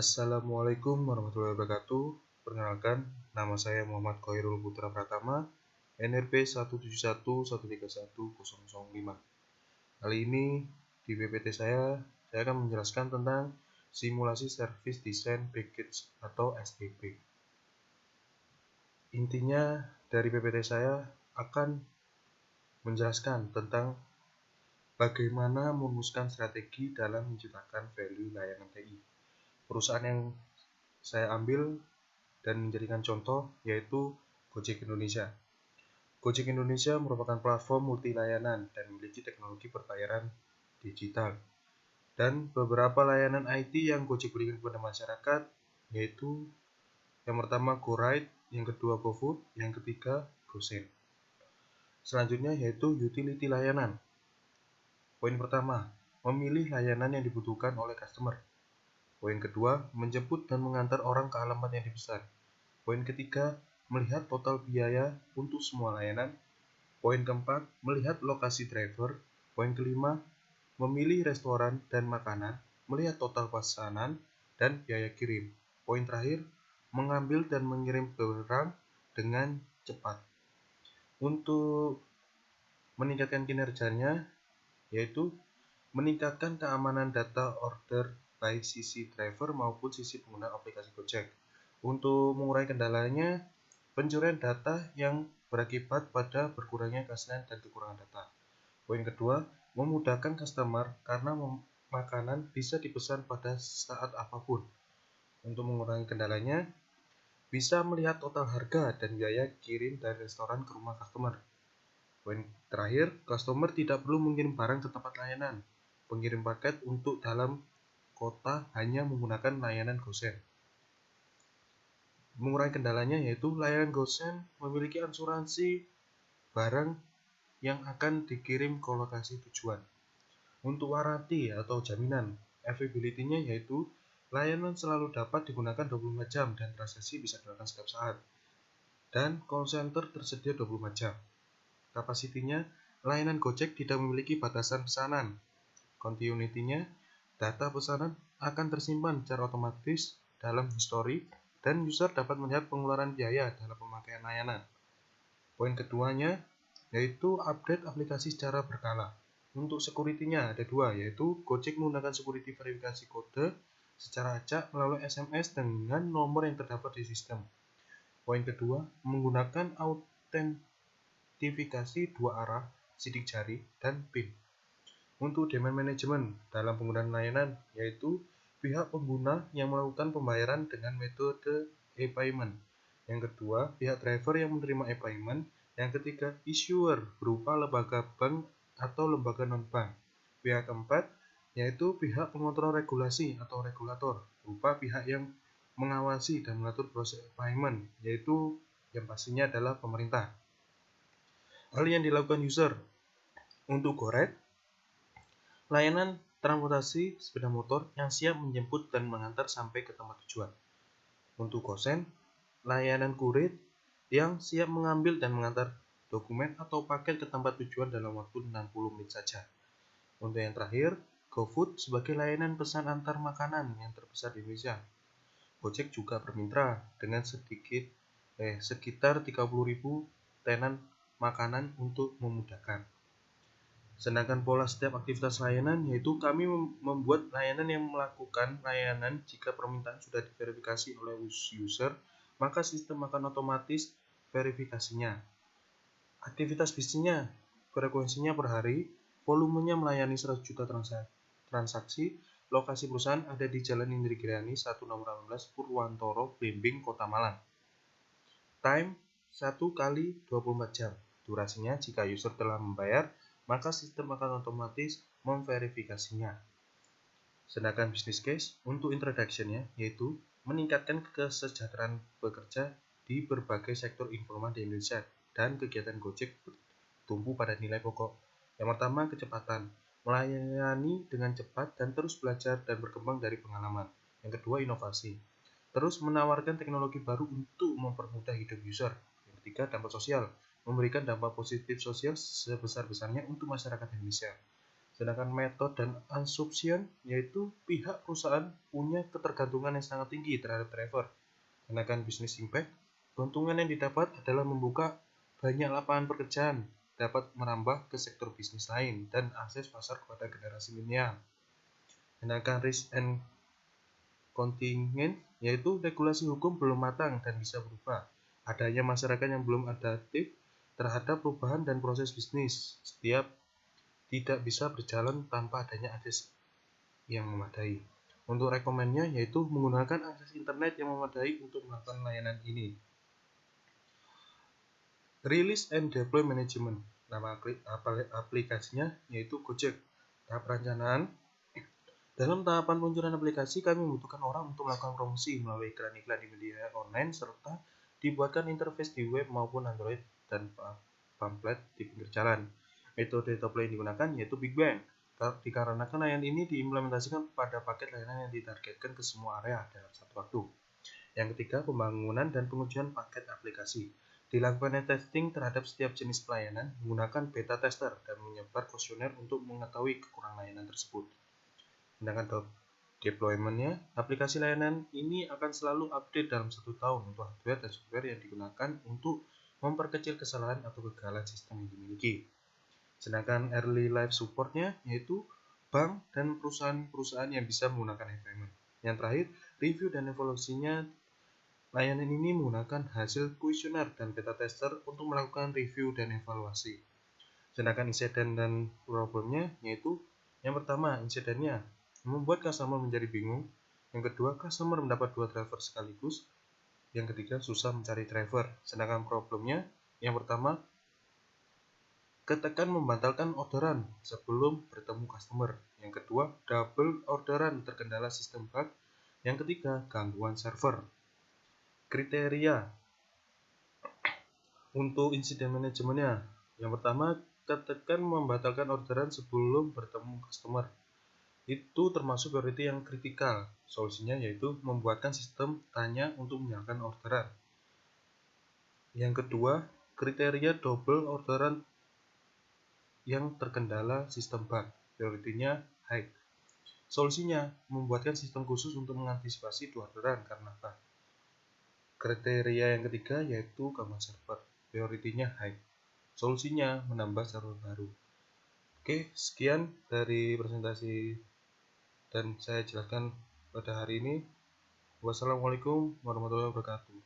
Assalamualaikum warahmatullahi wabarakatuh. Perkenalkan, nama saya Muhammad Khairul Putra Pratama, NRP 171131005. Kali ini di PPT saya akan menjelaskan tentang simulasi Service Design Package atau SDP. Intinya dari PPT saya akan menjelaskan tentang bagaimana merumuskan strategi dalam menciptakan value layanan TI. Perusahaan yang saya ambil dan menjadikan contoh yaitu Gojek Indonesia. Gojek Indonesia merupakan platform multi layanan dan memiliki teknologi perbayaran digital. Dan beberapa layanan IT yang Gojek berikan kepada masyarakat yaitu yang pertama GoRide, yang kedua GoFood, yang ketiga GoSend. Selanjutnya yaitu utility layanan. Poin pertama, memilih layanan yang dibutuhkan oleh customer. Poin kedua, menjemput dan mengantar orang ke alamat yang dipesan. Poin ketiga, melihat total biaya untuk semua layanan. Poin keempat, melihat lokasi driver. Poin kelima, memilih restoran dan makanan, melihat total pesanan dan biaya kirim. Poin terakhir, mengambil dan mengirim barang dengan cepat. Untuk meningkatkan kinerjanya, yaitu meningkatkan keamanan data order baik sisi driver maupun sisi pengguna aplikasi Gojek. Untuk mengurai kendalanya, pencurian data yang berakibat pada berkurangnya keaslian dan kekurangan data. Poin kedua, memudahkan customer karena makanan bisa dipesan pada saat apapun. Untuk mengurangi kendalanya, bisa melihat total harga dan biaya kirim dari restoran ke rumah customer. Poin terakhir, customer tidak perlu mengirim barang ke tempat layanan. Pengirim paket untuk dalam kota hanya menggunakan layanan GoSend. Mengurangi kendalanya yaitu layanan GoSend memiliki asuransi barang yang akan dikirim ke lokasi tujuan. Untuk warranty atau jaminan, availability-nya yaitu layanan selalu dapat digunakan 24 jam dan transaksi bisa dilakukan setiap saat. Dan call center tersedia 24 jam. Kapasitinya, layanan Gojek tidak memiliki batasan pesanan. Continuity-nya, data pesanan akan tersimpan secara otomatis dalam history dan user dapat melihat pengeluaran biaya dalam pemakaian layanan. Poin keduanya yaitu update aplikasi secara berkala. Untuk security-nya ada dua, yaitu Gojek menggunakan security verifikasi kode secara acak melalui SMS dengan nomor yang terdapat di sistem. Poin kedua, menggunakan autentifikasi dua arah, sidik jari, dan PIN. Untuk demand management dalam penggunaan layanan, yaitu pihak pengguna yang melakukan pembayaran dengan metode e-payment. Yang kedua, pihak driver yang menerima e-payment. Yang ketiga, issuer berupa lembaga bank atau lembaga non-bank. Pihak keempat, yaitu pihak pengontrol regulasi atau regulator, berupa pihak yang mengawasi dan mengatur proses payment, yaitu yang pastinya adalah pemerintah. Hal yang dilakukan user untuk GoRide, layanan transportasi sepeda motor yang siap menjemput dan mengantar sampai ke tempat tujuan. Untuk GoSend, layanan kurir yang siap mengambil dan mengantar dokumen atau paket ke tempat tujuan dalam waktu 60 menit saja. Untuk yang terakhir, GoFood sebagai layanan pesan antar makanan yang terbesar di Indonesia. Gojek juga bermitra dengan sekitar 30.000 tenan makanan untuk memudahkan. Sedangkan pola setiap aktivitas layanan yaitu kami membuat layanan yang melakukan layanan jika permintaan sudah diverifikasi oleh user, maka sistem akan otomatis verifikasinya. Aktivitas bisnisnya, frekuensinya per hari, volumenya melayani 100 juta transaksi, lokasi perusahaan ada di Jalan Indrigiani 1 nomor 18 Purwantoro, Blimbing, Kota Malang. Time 1 kali 24 jam. Durasinya jika user telah membayar, maka sistem akan otomatis memverifikasinya. Sedangkan business case untuk introduction-nya yaitu meningkatkan kesejahteraan pekerja di berbagai sektor informal di Indonesia dan kegiatan Gojek tumbuh pada nilai pokok. Yang pertama, kecepatan, melayani dengan cepat dan terus belajar dan berkembang dari pengalaman. Yang kedua, inovasi, terus menawarkan teknologi baru untuk mempermudah hidup user. Yang ketiga, dampak sosial, memberikan dampak positif sosial sebesar-besarnya untuk masyarakat Indonesia. Sedangkan method dan assumption yaitu pihak perusahaan punya ketergantungan yang sangat tinggi terhadap driver. Sedangkan business impact, keuntungan yang didapat adalah membuka banyak lapangan pekerjaan, dapat merambah ke sektor bisnis lain, dan akses pasar kepada generasi milenial. Sedangkan risk and contingent yaitu regulasi hukum belum matang dan bisa berubah. Adanya masyarakat yang belum adaptif terhadap perubahan dan proses bisnis setiap tidak bisa berjalan tanpa adanya akses yang memadai. Untuk rekomennya yaitu menggunakan akses internet yang memadai untuk melakukan layanan ini. Release and Deploy Management. Nama aplikasinya yaitu Gojek. Tahap perencanaan. Dalam tahapan peluncuran aplikasi, kami membutuhkan orang untuk melakukan promosi melalui iklan-iklan di media online serta dibuatkan interface di web maupun Android dan pamflet di pinggir jalan. Metode top yang digunakan yaitu Big Bang, dikarenakan layanan ini diimplementasikan pada paket layanan yang ditargetkan ke semua area dalam satu waktu. Yang ketiga, pembangunan dan pengujian paket aplikasi. Dilakukan testing terhadap setiap jenis pelayanan menggunakan beta tester dan menyebar kuesioner untuk mengetahui kekurangan layanan tersebut. Sedangkan deployment-nya, aplikasi layanan ini akan selalu update dalam 1 tahun untuk hardware dan software yang digunakan untuk memperkecil kesalahan atau kegagalan sistem yang dimiliki. Sedangkan early life support-nya yaitu bank dan perusahaan-perusahaan yang bisa menggunakan environment. Yang terakhir, review dan evaluasinya. Layanan ini menggunakan hasil kuesioner dan beta tester untuk melakukan review dan evaluasi. Sedangkan insiden dan problemnya yaitu yang pertama, insidennya membuat customer menjadi bingung. Yang kedua, customer mendapat 2 driver sekaligus. Yang ketiga, susah mencari driver. Sedangkan problemnya, yang pertama, ketekan membatalkan orderan sebelum bertemu customer. Yang kedua, double orderan terkendala sistem bug. Yang ketiga, gangguan server. Kriteria untuk insiden manajemennya. Yang pertama, ketekan membatalkan orderan sebelum bertemu customer. Itu termasuk priority yang kritikal. Solusinya yaitu membuatkan sistem tanya untuk menyalakan orderan. Yang kedua, kriteria double orderan yang terkendala sistem bug. Prioritinya high. Solusinya membuatkan sistem khusus untuk mengantisipasi 2 orderan karena bug. Kriteria yang ketiga yaitu gangguan server. Prioritinya high. Solusinya menambah server baru. Oke, sekian dari presentasi dan saya jelaskan pada hari ini. Wassalamualaikum warahmatullahi wabarakatuh.